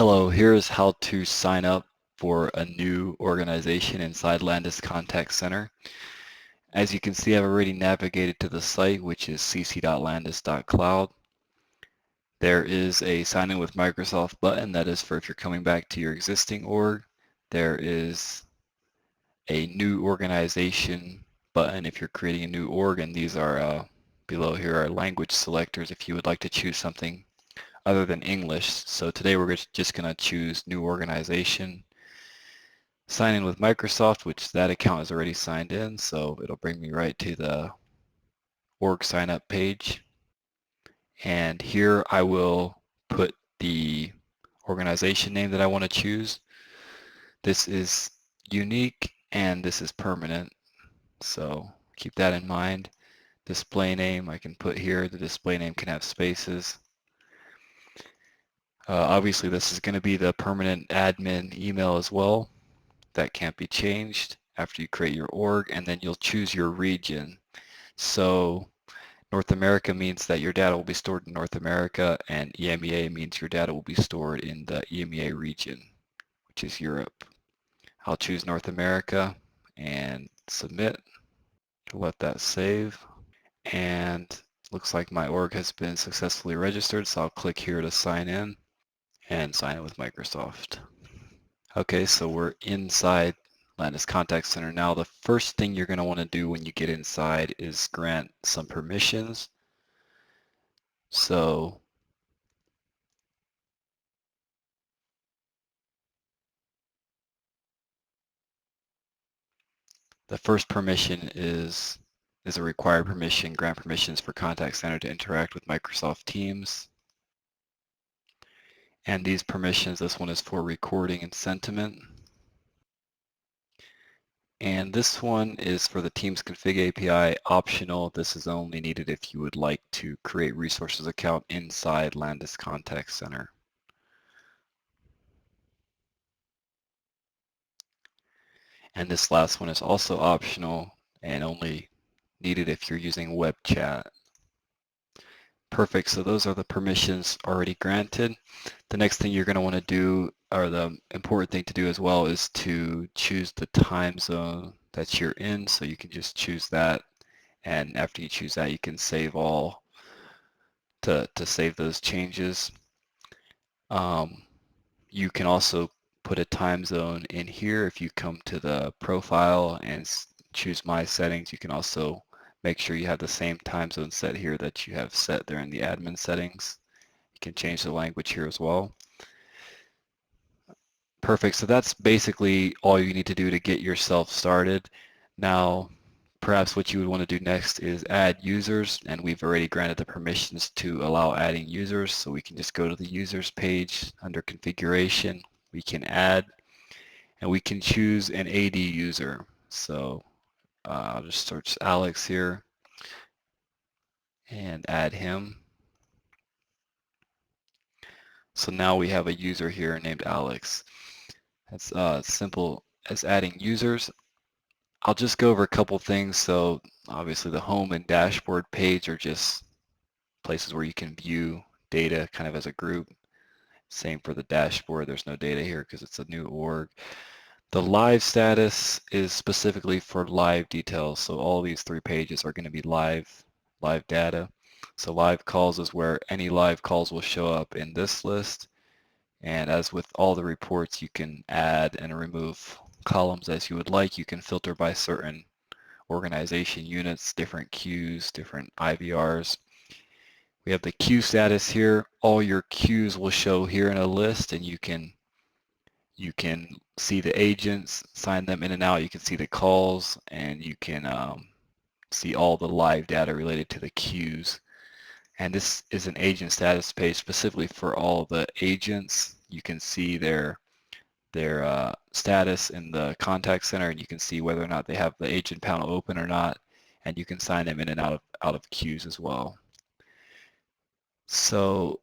Hello, here's how to sign up for a new organization inside Landis Contact Center. As you can see, I've already navigated to the site, which is cc.landis.cloud. There is a sign in with Microsoft button that is for if you're coming back to your existing org. There is a new organization button if you're creating a new org, and these are below here are language selectors if you would like to choose something other than English. So today we're just going to choose new organization. Sign in with Microsoft, which that account is already signed in, so it'll bring me right to the org sign up page. And here I will put the organization name that I want to choose. This is unique and this is permanent, so keep that in mind. Display name I can put here. The display name can have spaces. Obviously this is going to be the permanent admin email as well. That can't be changed after you create your org, and then you'll choose your region. So North America means that your data will be stored in North America, and EMEA means your data will be stored in the EMEA region, which is Europe. I'll choose North America and submit. Let that save. And looks like my org has been successfully registered, so I'll click here to sign in and sign in with Microsoft. Okay, so we're inside Landis Contact Center. Now the first thing you're going to want to do when you get inside is grant some permissions. So the first permission is a required permission, grant permissions for Contact Center to interact with Microsoft Teams. And these permissions, this one is for recording and sentiment. And this one is for the Teams Config API, optional. This is only needed if you would like to create resources account inside Landis Contact Center. And this last one is also optional and only needed if you're using web chat. Perfect, so those are the permissions already granted. The next thing you're going to want to do, or the important thing to do as well, is to choose the time zone that you're in. So you can just choose that, and after you choose that, you can save all to save those changes. You can also put a time zone in here. If you come to the profile and choose my settings, you can also make sure you have the same time zone set here that you have set there in the admin settings. You can change the language here as well. Perfect, so that's basically all you need to do to get yourself started. Now, perhaps what you would want to do next is add users, and we've already granted the permissions to allow adding users, so we can just go to the users page under configuration. We can add, and we can choose an AD user. So I'll just search Alex here and add him. So now we have a user here named Alex. That's simple as adding users. I'll just go over a couple things. So obviously the home and dashboard page are just places where you can view data kind of as a group. Same for the dashboard. There's no data here because it's a new org. The live status is specifically for live details. So all these three pages are going to be live data. So live calls is where any live calls will show up in this list. And as with all the reports, you can add and remove columns as you would like. You can filter by certain organization units, different queues, different IVRs. We have the queue status here. All your queues will show here in a list, and you can see the agents, sign them in and out. You can see the calls, and you can see all the live data related to the queues. And this is an agent status page specifically for all the agents. You can see their status in the contact center, and you can see whether or not they have the agent panel open or not, and you can sign them in and out of queues as well. So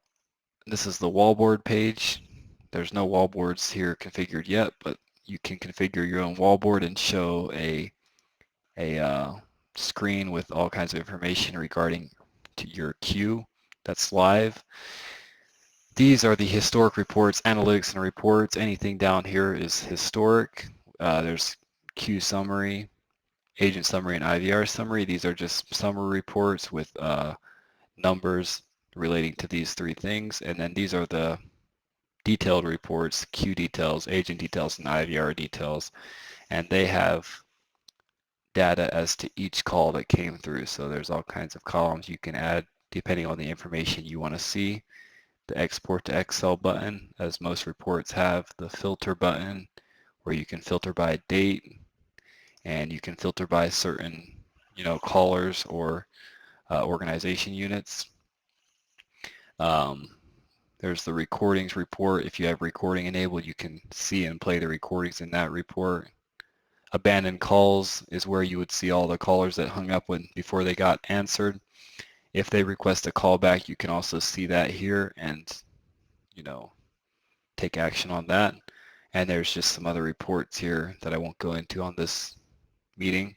this is the wallboard page. There's no wallboards here configured yet, but you can configure your own wallboard and show a screen with all kinds of information regarding to your queue that's live. These are the historic reports, analytics and reports. Anything down here is historic. There's queue summary, agent summary, and IVR summary. These are just summary reports with numbers relating to these three things. And then these are the detailed reports, queue details, agent details, and IVR details. And they have data as to each call that came through. So there's all kinds of columns you can add depending on the information you want to see. The export to Excel button, as most reports have, the filter button where you can filter by date, and you can filter by certain, callers or organization units. There's the recordings report. If you have recording enabled, you can see and play the recordings in that report. Abandoned calls is where you would see all the callers that hung up before they got answered. If they request a callback, you can also see that here and, take action on that. And there's just some other reports here that I won't go into on this meeting.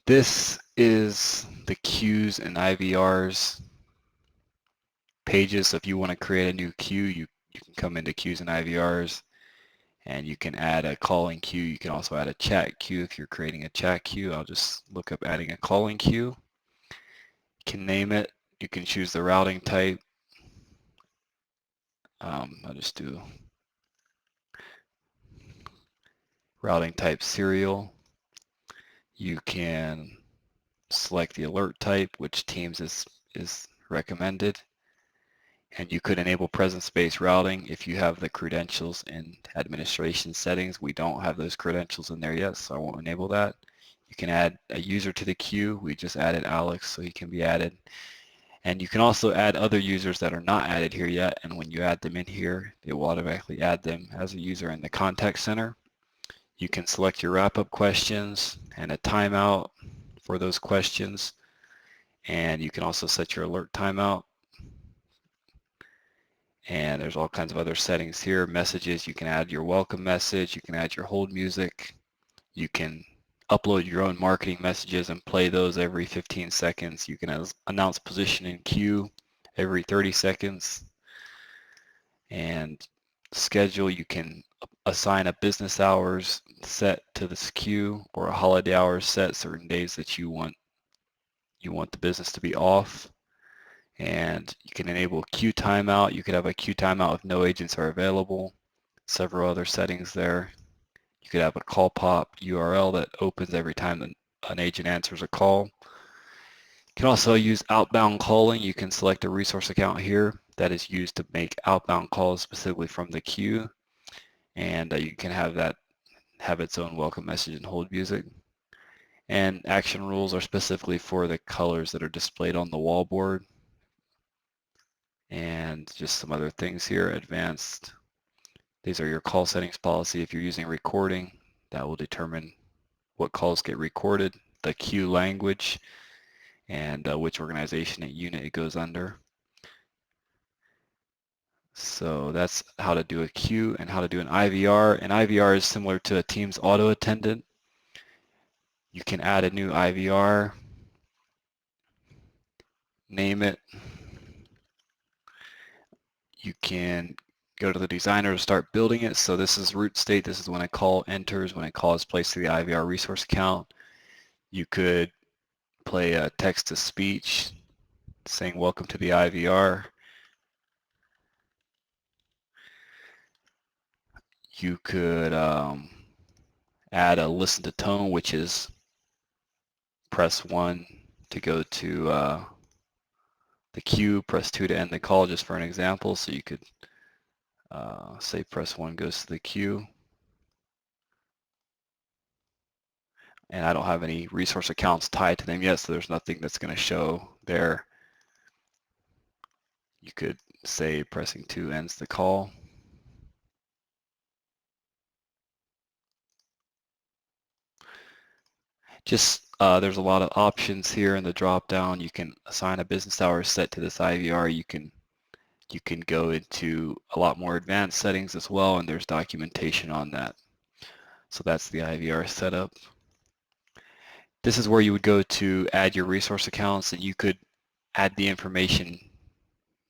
This is the queues and IVRs pages. So if you want to create a new queue, you can come into queues and IVRs and you can add a calling queue. You can also add a chat queue if you're creating a chat queue. I'll just look up adding a calling queue. You can name it. You can choose the routing type. I'll just do routing type serial. You can select the alert type, which Teams is recommended. And you could enable presence-based routing if you have the credentials in administration settings. We don't have those credentials in there yet, so I won't enable that. You can add a user to the queue. We just added Alex, so he can be added. And you can also add other users that are not added here yet, and when you add them in here, it will automatically add them as a user in the contact center. You can select your wrap-up questions and a timeout for those questions, and you can also set your alert timeout. And there's all kinds of other settings here. Messages, you can add your welcome message, you can add your hold music, you can upload your own marketing messages and play those every 15 seconds. You can announce position in queue every 30 seconds. And schedule, you can assign a business hours set to this queue or a holiday hours set, certain days that you want the business to be off. And you can enable queue timeout. You could have a queue timeout if no agents are available. Several other settings there. You could have a call pop URL that opens every time an agent answers a call. You can also use outbound calling. You can select a resource account here that is used to make outbound calls specifically from the queue. And you can have its own welcome message and hold music. And action rules are specifically for the colors that are displayed on the wallboard. And just some other things here, advanced. These are your call settings policy. If you're using recording, that will determine what calls get recorded, the queue language, and which organization and unit it goes under. So that's how to do a queue and how to do an IVR. An IVR is similar to a Teams auto attendant. You can add a new IVR, name it. You can go to the designer to start building it. So this is root state. This is when a call enters, when a call is placed to the IVR resource account. You could play a text-to-speech saying welcome to the IVR. You could add a listen to tone, which is press 1 to go to the queue, press 2 to end the call, just for an example. So you could say press 1 goes to the queue. And I don't have any resource accounts tied to them yet, so there's nothing that's going to show there. You could say pressing 2 ends the call. Just there's a lot of options here in the drop down. You can assign a business hour set to this IVR. You can go into a lot more advanced settings as well, and there's documentation on that. So that's the IVR setup. This is where you would go to add your resource accounts, and you could add the information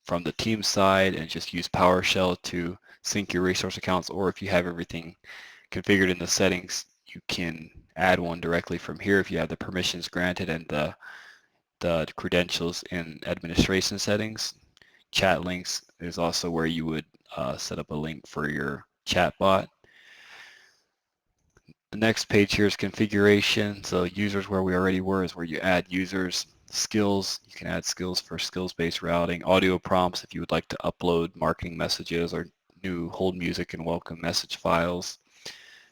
from the team side and just use PowerShell to sync your resource accounts, or if you have everything configured in the settings, you can add one directly from here if you have the permissions granted and the credentials in administration settings. Chat links is also where you would set up a link for your chat bot. The next page here is configuration. So users, where we already were, is where you add users. Skills, you can add skills for skills-based routing. Audio prompts, if you would like to upload marketing messages or new hold music and welcome message files.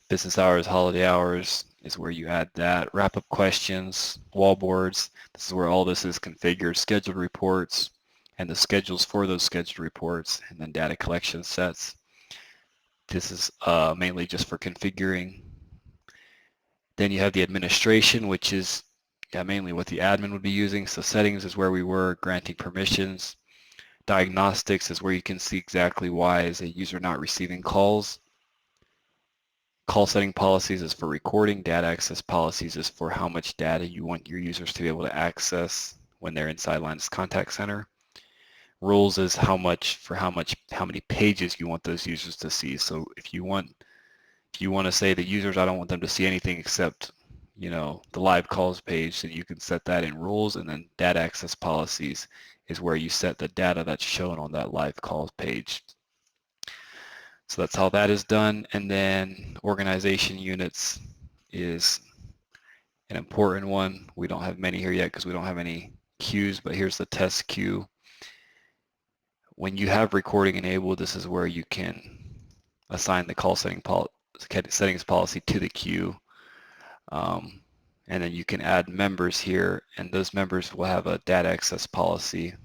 Business hours, holiday hours is where you add that. Wrap-up questions, wallboards, this is where all this is configured. Scheduled reports and the schedules for those scheduled reports, and then data collection sets. This is mainly just for configuring. Then you have the administration, which is mainly what the admin would be using. So settings is where we were, granting permissions. Diagnostics is where you can see exactly why is a user not receiving calls. Call setting policies is for recording. Data access policies is for how much data you want your users to be able to access when they're inside Landis Contact Center. Rules is how many pages you want those users to see. So if you want to say the users, I don't want them to see anything except, the live calls page, then you can set that in rules. And then data access policies is where you set the data that's shown on that live calls page. So that's how that is done. And then organization units is an important one. We don't have many here yet because we don't have any queues, but here's the test queue. When you have recording enabled, this is where you can assign the call settings policy to the queue. And then you can add members here, and those members will have a data access policy.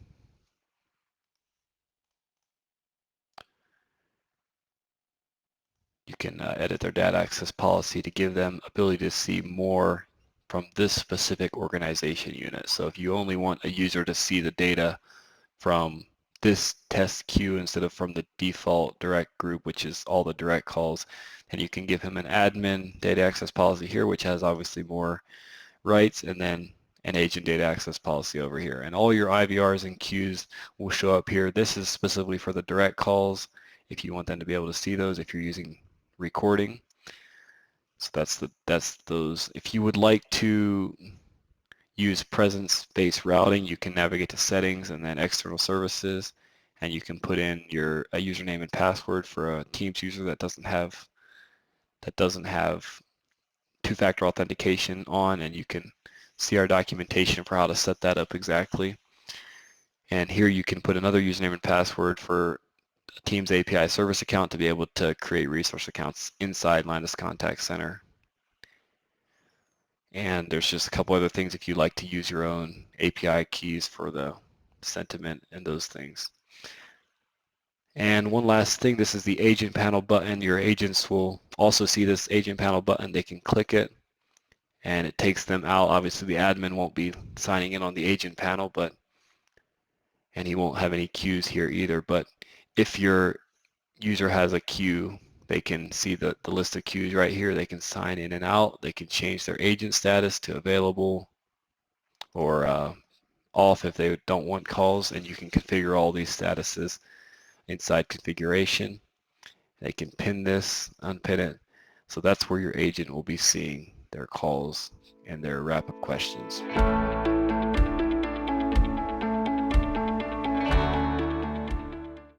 You can edit their data access policy to give them ability to see more from this specific organization unit. So if you only want a user to see the data from this test queue instead of from the default direct group, which is all the direct calls, and you can give him an admin data access policy here, which has obviously more rights, and then an agent data access policy over here. And all your IVRs and queues will show up here. This is specifically for the direct calls if you want them to be able to see those if you're using recording. So that's those. If you would like to use presence-based routing, you can navigate to settings and then external services, and you can put in a username and password for a Teams user that doesn't have two-factor authentication on, and you can see our documentation for how to set that up exactly. And here you can put another username and password for a Teams API service account to be able to create resource accounts inside Landis Contact Center. And there's just a couple other things if you like to use your own API keys for the sentiment and those things. And one last thing, this is the agent panel button. Your agents will also see this agent panel button. They can click it and it takes them out. Obviously the admin won't be signing in on the agent panel, and he won't have any queues here either. But if your user has a queue, they can see the list of queues right here. They can sign in and out. They can change their agent status to available or off if they don't want calls, and you can configure all these statuses inside configuration. They can pin this, unpin it. So that's where your agent will be seeing their calls and their wrap-up questions.